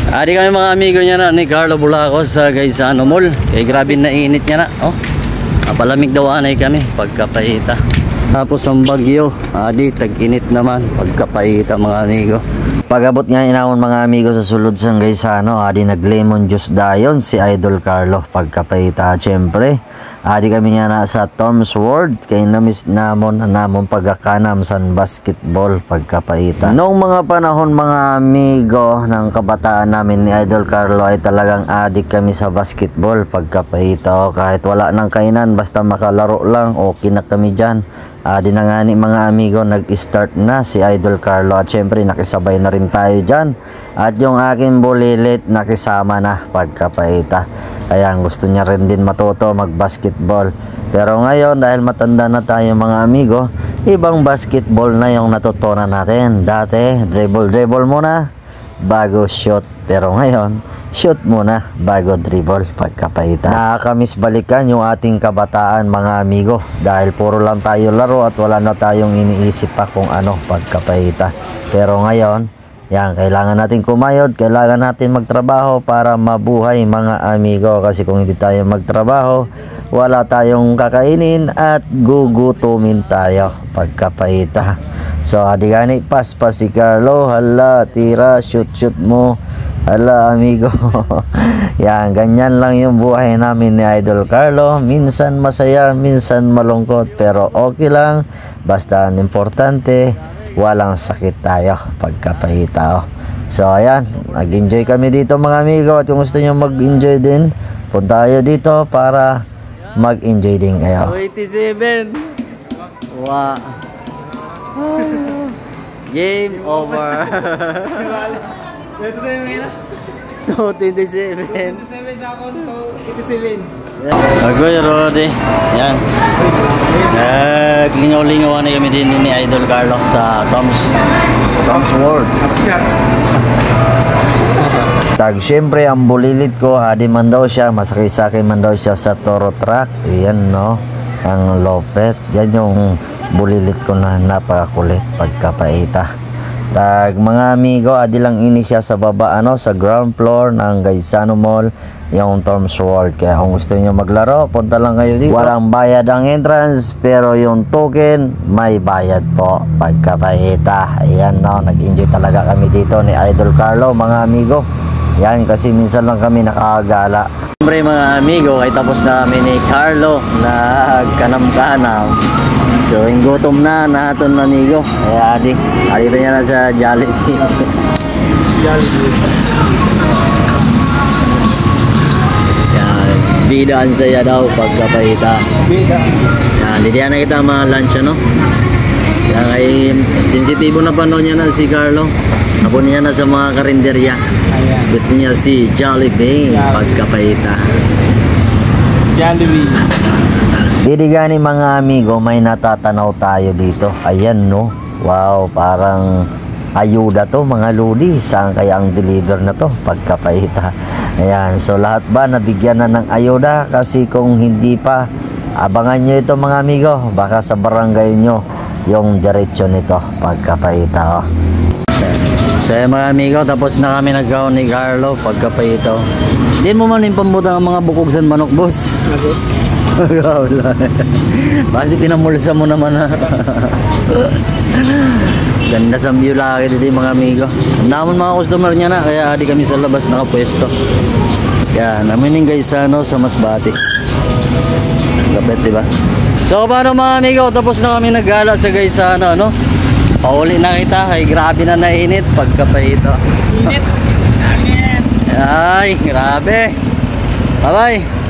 Adi kami mga amigo niya na ni Carlo Bulacos sa Gaisano Mall. Kaya grabe na init niya na. Oh, palamig daw anay kami pagkapahita. Tapos ang bagyo, adi tag-init naman pagkapahita mga amigo. Pag-abot nga inawon mga amigo sa sulod sa Gaisano, adi nag-lemon juice dayon si Idol Carlo pagkapahita. Siyempre, adi kami nga na sa Tom's World kay namiss namon pagkakanam sa basketball pagkapahita. Noong mga panahon mga amigo ng kabataan namin ni Idol Carlo ay talagang adik kami sa basketball pagkapahita. Kahit wala nang kainan basta makalaro lang okay na kami dyan. Adi na nga ni mga amigo nag-start na si Idol Carlo at syempre nakisabay na rin tayo dyan. At yung aking bulilit nakisama na pagkapahita. Kaya gusto niya rin din matuto mag-basketball. Pero ngayon dahil matanda na tayo mga amigo, ibang basketball na yung natutunan natin. Dati dribble muna bago shoot. Pero ngayon shoot muna bago dribble pagkapahita. Nakakamiss balikan yung ating kabataan mga amigo. Dahil puro lang tayo laro at wala na tayong iniisip pa kung ano pagkapahita. Pero ngayon yan, kailangan natin kumayod, kailangan natin magtrabaho para mabuhay mga amigo. Kasi kung hindi tayo magtrabaho, wala tayong kakainin at gugutumin tayo pagkapahita. So, adi gani, pas si Carlo, hala, tira, shoot mo, hala amigo. Yan, ganyan lang yung buhay namin ni Idol Carlo. Minsan masaya, minsan malungkot, pero okay lang. Basta ang importante, walang sakit tayo pagkapahita. So ayan, nag-enjoy kami dito mga amigo. At kung gusto nyo mag-enjoy din, punta kayo dito para mag-enjoy din kayo. 87. Wow. Game over. 27. Agoy Rodi. Yan. Lingaw-lingawan na kami din ni Idol Carlo sa Tom's World. Tag syempre ang bulilit ko, hadi man daw siya, masakay-sakay man daw siya sa Toro Truck. Yan no, ang lopet. Yan yung bulilit ko na napakakulit pagkapahita. Tag mga amigo, adi lang ini siya sa baba sa ground floor ng Gaisano Mall, yung Tom's World. Kaya kung gusto niyo maglaro, punta lang kayo dito. Walang bayad ang entrance, pero yung token may bayad po pagkapahita. Ayan no, nag-enjoy talaga kami dito ni Idol Carlo mga amigo. Yan, kasi minsan lang kami nakakagala. Siyempre mga amigo, ay tapos na kami ni Carlo nagkanam-kanam. So, yung gutom na natin amigo. Kaya adi niya na sa Jollibee. Yan, bidaan saya daw pagkapahita. Yan, hindi na kita ma-lunch Yan ay sensitibo na pano niya na si Carlo. Napon niya na sa mga karinderya. Gusto niya si Jollibee pagkapahita. Jollibee. Didigani mga amigo, may natatanaw tayo dito. Ayan no. Wow, parang ayuda to mga ludi. Saan kaya ang deliver na to pagkapahita? Ayan, so lahat ba nabigyan na ng ayuda? Kasi kung hindi pa, abangan nyo ito mga amigo. Baka sa barangay nyo yung diretsyo nito pagkapahita. So mga amigo, tapos na kami nagkaon ni Carlo pagkapahita. Hindi mo man yung pambutang ang mga bukogsan manok boss. Kasi pinamulsa mo naman Ganda sa view lagi dito mga amigo. Ang damon mga customer niya na, kaya di kami sa labas nakapwesto. Kaya namin yung Gaisano sa Masbate. Kapit diba? So paano mga amigo, tapos na kami naggala sa Gaisano Pauli na kita, ay grabe na nainit pagkapahita. Init. Ay grabe. Bye bye.